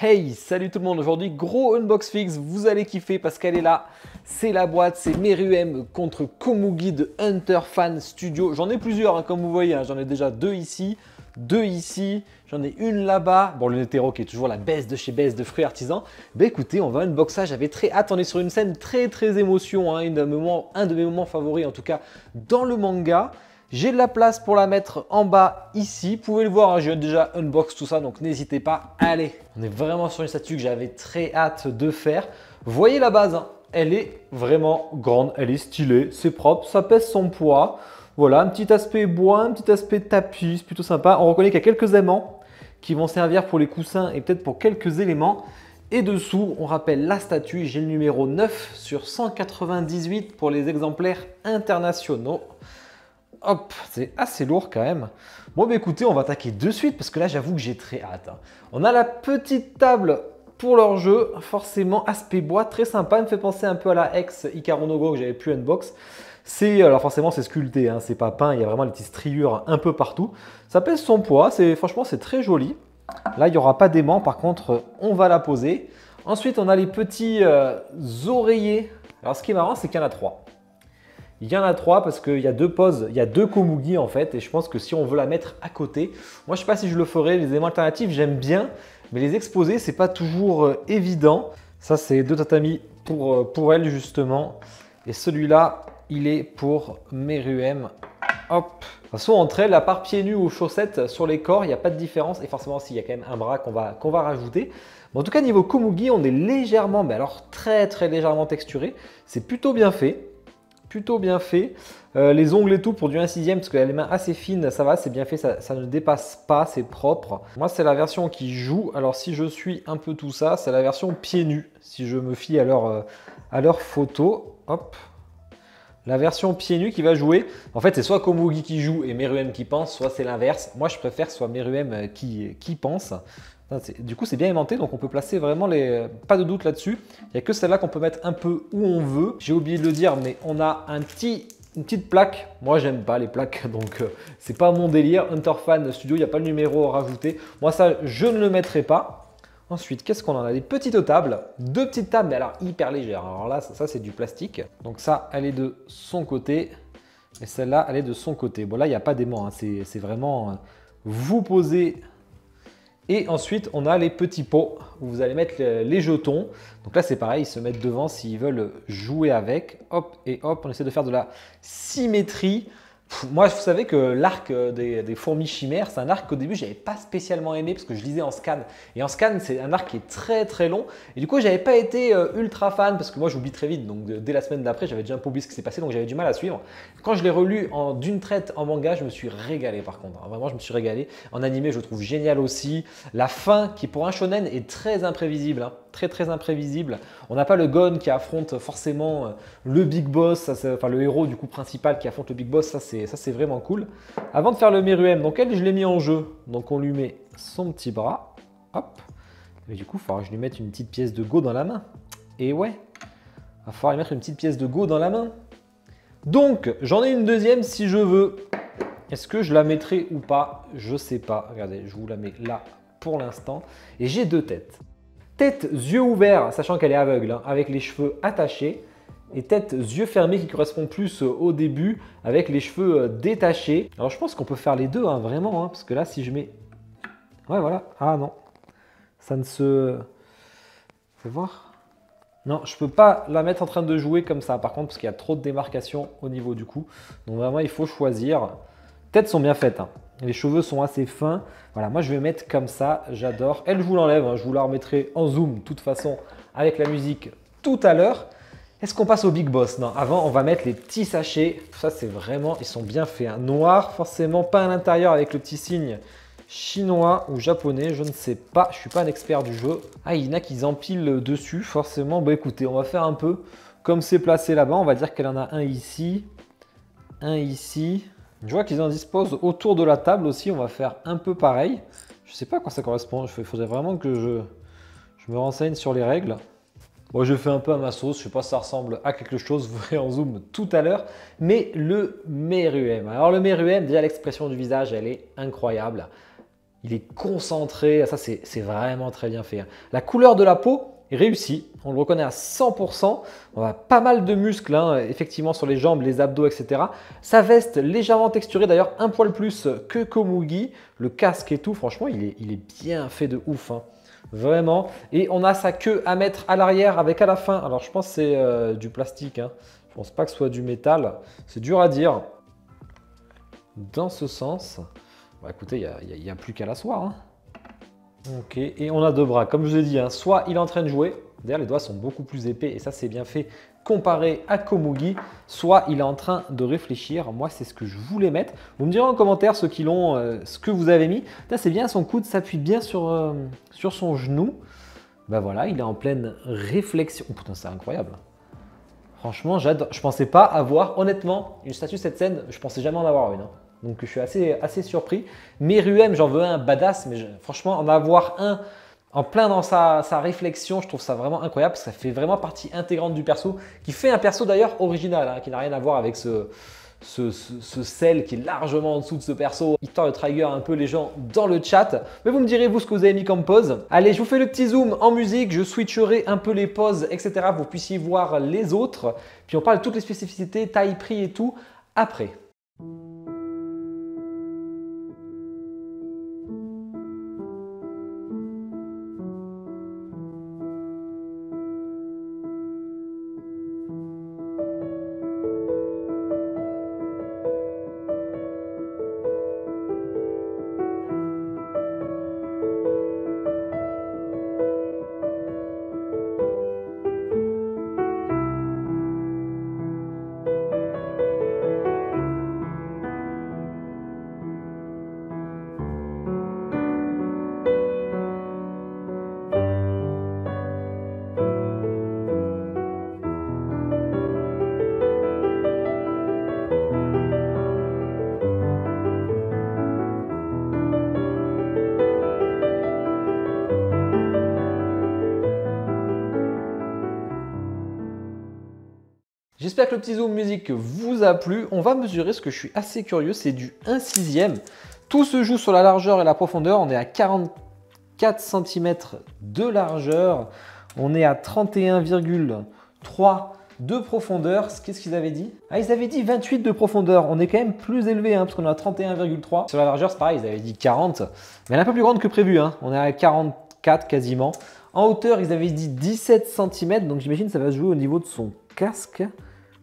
Hey, salut tout le monde, aujourd'hui gros unbox fix, vous allez kiffer parce qu'elle est là, c'est la boîte, c'est Meruem contre Komugi de Hunter Fan Studio. J'en ai plusieurs comme vous voyez, j'en ai déjà deux ici, j'en ai une là-bas. Bon, le Netero qui est toujours la best de chez Best de fruits artisans. Ben écoutez, on va unboxer, j'avais très hâte, on est sur une scène très émotion, un de mes moments favoris en tout cas dans le manga. J'ai de la place pour la mettre en bas ici. Vous pouvez le voir, j'ai déjà unbox tout ça, donc n'hésitez pas. Allez, on est vraiment sur une statue que j'avais très hâte de faire. Vous voyez la base, elle est vraiment grande, elle est stylée, c'est propre, ça pèse son poids. Voilà, un petit aspect bois, un petit aspect tapis, c'est plutôt sympa. On reconnaît qu'il y a quelques aimants qui vont servir pour les coussins et peut-être pour quelques éléments. Et dessous, on rappelle la statue, j'ai le numéro 9 sur 198 pour les exemplaires internationaux. Hop, c'est assez lourd quand même. Bon, bah écoutez, on va attaquer de suite parce que là, j'avoue que j'ai très hâte. On a la petite table pour leur jeu, forcément aspect bois, très sympa. Elle me fait penser un peu à la ex Ikaru no Go que j'avais pu unbox. Alors forcément, c'est sculpté, c'est pas peint. Il y a vraiment des petites striures un peu partout. Ça pèse son poids. Franchement, c'est très joli. Là, il n'y aura pas d'aimant. Par contre, on va la poser. Ensuite, on a les petits oreillers. Alors, ce qui est marrant, c'est qu'il y en a trois. Il y en a trois parce qu'il y a deux poses, il y a deux Komugi en fait et je pense que si on veut la mettre à côté, moi je ne sais pas si je le ferai, les éléments alternatifs j'aime bien, mais les exposer c'est pas toujours évident. Ça c'est deux tatamis pour elle justement et celui-là il est pour Meruem. Hop. De toute façon entre elles, à part pieds nus ou chaussettes sur les corps, il n'y a pas de différence et forcément s'il y a quand même un bras qu'on va rajouter. Bon, en tout cas niveau Komugi on est légèrement, mais alors très légèrement texturé, c'est plutôt bien fait. Les ongles et tout pour du 1/6, parce qu'elle a les mains assez fines, ça va, c'est bien fait, ça ne dépasse pas, c'est propre. Moi, c'est la version qui joue. Alors, si je suis un peu tout ça, c'est la version pieds nus, si je me fie à leur photo. Hop. La version pieds nus qui va jouer. En fait, c'est soit Komugi qui joue et Meruem qui pense, soit c'est l'inverse. Moi, je préfère soit Meruem qui pense. Du coup, c'est bien aimanté, donc on peut placer vraiment pas de doute là-dessus. Il n'y a que celle-là qu'on peut mettre un peu où on veut. J'ai oublié de le dire, mais on a une petite plaque. Moi, j'aime pas les plaques, donc c'est pas mon délire. Hunter Fan Studio, il n'y a pas le numéro à rajouter. Moi, ça, je ne le mettrai pas. Ensuite, qu'est-ce qu'on en a? Des petites tables. Deux petites tables, mais alors hyper légères. Alors là, ça c'est du plastique. Donc ça, elle est de son côté. Et celle-là, elle est de son côté. Bon, là, il n'y a pas d'aimant. C'est vraiment... vous posez... Et ensuite, on a les petits pots où vous allez mettre les jetons. Donc là, c'est pareil, ils se mettent devant s'ils veulent jouer avec. Hop et hop, on essaie de faire de la symétrie. Moi, vous savez que l'arc des fourmis chimères, c'est un arc qu'au début, je n'avais pas spécialement aimé parce que je lisais en scan. Et en scan, c'est un arc qui est très long. Et du coup, je n'avais pas été ultra fan parce que moi, j'oublie très vite. Donc, dès la semaine d'après, j'avais déjà un peu oublié ce qui s'est passé. Donc, j'avais du mal à suivre. Quand je l'ai relu d'une traite en manga, je me suis régalé par contre. Vraiment, je me suis régalé. En animé, je le trouve génial aussi. La fin, qui pour un shonen est très imprévisible. Très imprévisible. On n'a pas le Gon qui affronte forcément le Big Boss, enfin le héros du coup principal qui affronte le Big Boss, ça c'est vraiment cool. Avant de faire le Meruem, donc elle je l'ai mis en jeu, donc on lui met son petit bras, hop, et du coup il faudra que je lui mette une petite pièce de Go dans la main. Et ouais, il va falloir lui mettre une petite pièce de Go dans la main. Donc j'en ai une deuxième si je veux. Est-ce que je la mettrai ou pas? Je sais pas. Regardez, je vous la mets là pour l'instant. Et j'ai deux têtes. Tête, yeux ouverts, sachant qu'elle est aveugle, avec les cheveux attachés. Et tête, yeux fermés qui correspond plus au début, avec les cheveux détachés. Alors je pense qu'on peut faire les deux, vraiment, parce que là, si je mets... Ouais, voilà. Ah non, ça ne se... Fais voir. Non, je ne peux pas la mettre en train de jouer comme ça, par contre, parce qu'il y a trop de démarcation au niveau du cou. Donc vraiment, il faut choisir. Têtes sont bien faites, Les cheveux sont assez fins. Voilà, moi je vais mettre comme ça, j'adore. Elle, je vous l'enlève, je vous la remettrai en zoom, de toute façon, avec la musique tout à l'heure. Est-ce qu'on passe au Big Boss? Non, avant, on va mettre les petits sachets. Ça, c'est vraiment, ils sont bien faits. Noir, forcément, pas à l'intérieur avec le petit signe chinois ou japonais, je ne sais pas. Je ne suis pas un expert du jeu. Ah, il y en a qui empilent dessus, forcément. Bon, écoutez, on va faire un peu comme c'est placé là-bas. On va dire qu'elle en a un ici, un ici. Je vois qu'ils en disposent autour de la table aussi. On va faire un peu pareil. Je ne sais pas à quoi ça correspond. Il faudrait vraiment que je me renseigne sur les règles. Bon, je fais un peu à ma sauce. Je ne sais pas si ça ressemble à quelque chose. Vous verrez en zoom tout à l'heure. Mais le Meruem. Alors le Meruem, déjà l'expression du visage, elle est incroyable. il est concentré. Ça, c'est vraiment très bien fait. La couleur de la peau est réussie. On le reconnaît à 100%. On a pas mal de muscles, hein, effectivement, sur les jambes, les abdos, etc. Sa veste légèrement texturée, d'ailleurs, un poil plus que Komugi. Le casque et tout, franchement, il est bien fait de ouf. Hein. Vraiment. Et on a sa queue à mettre à l'arrière avec à la fin. Alors, je pense que c'est du plastique. Hein. Je pense pas que ce soit du métal. C'est dur à dire. Dans ce sens. Bah, écoutez, il n'y a plus qu'à l'asseoir. Hein. Ok, et on a deux bras. Comme je vous ai dit, hein, soit il est en train de jouer. D'ailleurs, les doigts sont beaucoup plus épais et ça, c'est bien fait comparé à Komugi. Soit il est en train de réfléchir. Moi, c'est ce que je voulais mettre. Vous me direz en commentaire ceux qui l'ont, ce que vous avez mis. C'est bien, son coude s'appuie bien sur son genou. Ben voilà, il est en pleine réflexion. Oh putain, c'est incroyable. Franchement, j'adore. Je pensais pas avoir, honnêtement, une statue de cette scène. Je pensais jamais en avoir une. Hein. Donc je suis assez surpris. Meruem, j'en veux un badass, mais franchement, en avoir un en plein dans sa réflexion, je trouve ça vraiment incroyable. Ça fait vraiment partie intégrante du perso, qui fait un perso d'ailleurs original, hein, qui n'a rien à voir avec ce sel qui est largement en dessous de ce perso, histoire de trigger un peu les gens dans le chat. Mais vous me direz vous ce que vous avez mis comme pause. Allez, je vous fais le petit zoom en musique, je switcherai un peu les pauses, etc. Vous puissiez voir les autres. Puis on parle de toutes les spécificités, taille, prix et tout après. J'espère que le petit zoom musique vous a plu. On va mesurer ce que je suis assez curieux, c'est du 1/6. Tout se joue sur la largeur et la profondeur. On est à 44 cm de largeur. On est à 31,3 de profondeur. Qu'est-ce qu'ils avaient dit? Ah, ils avaient dit 28 de profondeur. On est quand même plus élevé, hein, parce qu'on est à 31,3. Sur la largeur, c'est pareil, ils avaient dit 40. Mais elle est un peu plus grande que prévu. Hein. On est à 44 quasiment. En hauteur, ils avaient dit 17 cm. Donc j'imagine que ça va se jouer au niveau de son casque.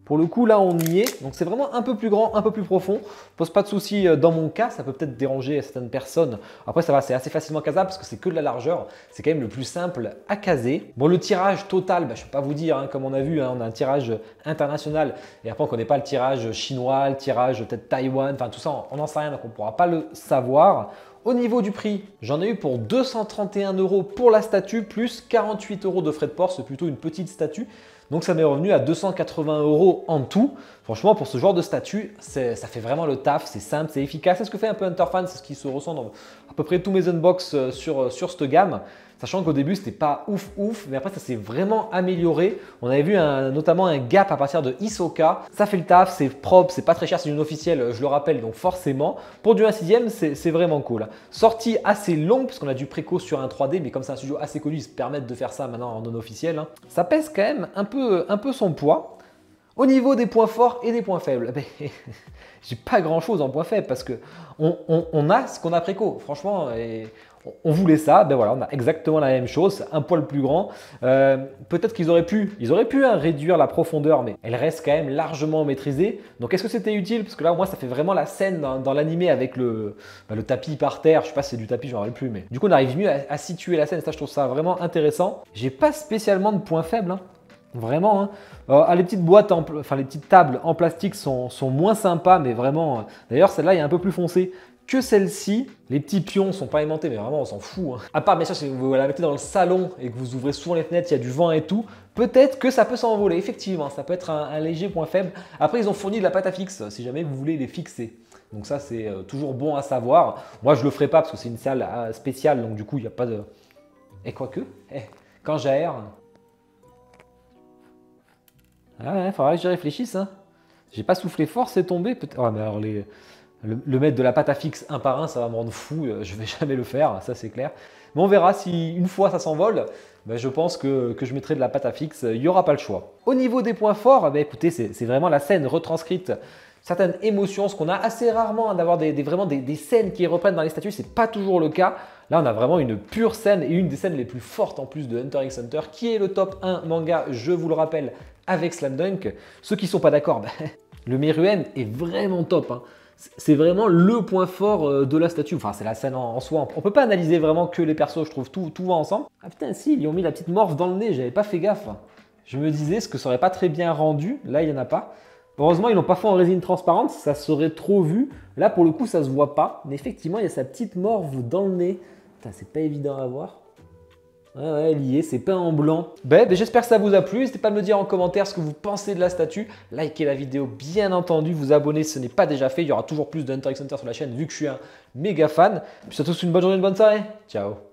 Pour le coup, là, on y est. Donc, c'est vraiment un peu plus grand, un peu plus profond. Pose pas de souci dans mon cas. Ça peut peut-être déranger certaines personnes. Après, ça va, c'est assez facilement casable parce que c'est que de la largeur. C'est quand même le plus simple à caser. Bon, le tirage total, je ne peux pas vous dire. Hein, comme on a vu, hein, on a un tirage international. Et après, on ne connaît pas le tirage chinois, le tirage peut-être Taïwan. Enfin, tout ça, on n'en sait rien. Donc, on ne pourra pas le savoir. Au niveau du prix, j'en ai eu pour 231 € pour la statue, plus 48 € de frais de port. C'est plutôt une petite statue. Donc ça m'est revenu à 280 € en tout. Franchement, pour ce genre de statue, ça fait vraiment le taf, c'est simple, c'est efficace. C'est ce que fait un peu Hunterfan, c'est ce qui se ressent dans à peu près tous mes unbox sur cette gamme. Sachant qu'au début, c'était pas ouf, mais après, ça s'est vraiment amélioré. On avait vu notamment un gap à partir de Hisoka. Ça fait le taf, c'est propre, c'est pas très cher, c'est une officielle, je le rappelle, donc forcément. Pour du 1/6, c'est vraiment cool. Sortie assez longue, puisqu'on a du préco sur un 3D, mais comme c'est un studio assez connu, ils se permettent de faire ça maintenant en non officiel. Hein. Ça pèse quand même un peu son poids. Au niveau des points forts et des points faibles, j'ai pas grand chose en points faibles parce que on a ce qu'on a préco. Franchement, on voulait ça, ben voilà, on a exactement la même chose, un poil plus grand. Peut-être qu'ils auraient pu hein, réduire la profondeur, mais elle reste quand même largement maîtrisée. Donc est-ce que c'était utile? Parce que là, au moins, ça fait vraiment la scène dans l'animé avec le tapis par terre. Je sais pas si c'est du tapis, je m'en rappelle plus, mais du coup, on arrive mieux à situer la scène. Ça, je trouve ça vraiment intéressant. J'ai pas spécialement de points faibles. Hein. Vraiment, hein. Les petites boîtes, les petites tables en plastique sont moins sympas, mais vraiment. D'ailleurs, celle-là est un peu plus foncée que celle-ci. Les petits pions sont pas aimantés, mais vraiment, on s'en fout. Hein. À part, bien sûr, si vous la mettez dans le salon et que vous ouvrez souvent les fenêtres, il y a du vent et tout, peut-être que ça peut s'envoler. Effectivement, ça peut être un léger point faible. Après, ils ont fourni de la pâte à fixe, si jamais vous voulez les fixer. Donc ça, c'est toujours bon à savoir. Moi, je le ferai pas parce que c'est une salle spéciale, donc du coup, il n'y a pas de... Et quoique, quand j'aère... Ah ouais, faudra que j'y réfléchisse. Hein. J'ai pas soufflé fort, c'est tombé. Oh, mais alors Le mettre de la pâte à fixe un par un, ça va me rendre fou, je vais jamais le faire, ça c'est clair. Mais on verra si une fois ça s'envole, ben, je pense que je mettrai de la pâte à fixe, il n'y aura pas le choix. Au niveau des points forts, ben, écoutez, c'est vraiment la scène retranscrite, certaines émotions, ce qu'on a assez rarement, hein, d'avoir vraiment des scènes qui reprennent dans les statues, c'est pas toujours le cas. Là, on a vraiment une pure scène et une des scènes les plus fortes en plus de Hunter x Hunter, qui est le top 1 manga, je vous le rappelle, avec Slam Dunk. Ceux qui ne sont pas d'accord, ben, le Meruem est vraiment top, hein. C'est vraiment le point fort de la statue. Enfin, c'est la scène en soi. On peut pas analyser vraiment que les persos, je trouve. Tout va ensemble. Ah putain, si, ils lui ont mis la petite morphe dans le nez. J'avais pas fait gaffe. Je me disais ce que ça aurait pas très bien rendu. Là, il y en a pas. Heureusement, ils l'ont pas fait en résine transparente. Ça serait trop vu. Là, pour le coup, ça se voit pas. Mais effectivement, il y a sa petite morphe dans le nez. Putain, c'est pas évident à voir. Ouais, elle y est, c'est peint en blanc. Ben, j'espère que ça vous a plu. N'hésitez pas à me dire en commentaire ce que vous pensez de la statue. Likez la vidéo, bien entendu. Vous abonner si ce n'est pas déjà fait. Il y aura toujours plus de Hunter x Hunter sur la chaîne vu que je suis un méga fan. Puis surtout, une bonne journée, une bonne soirée. Ciao.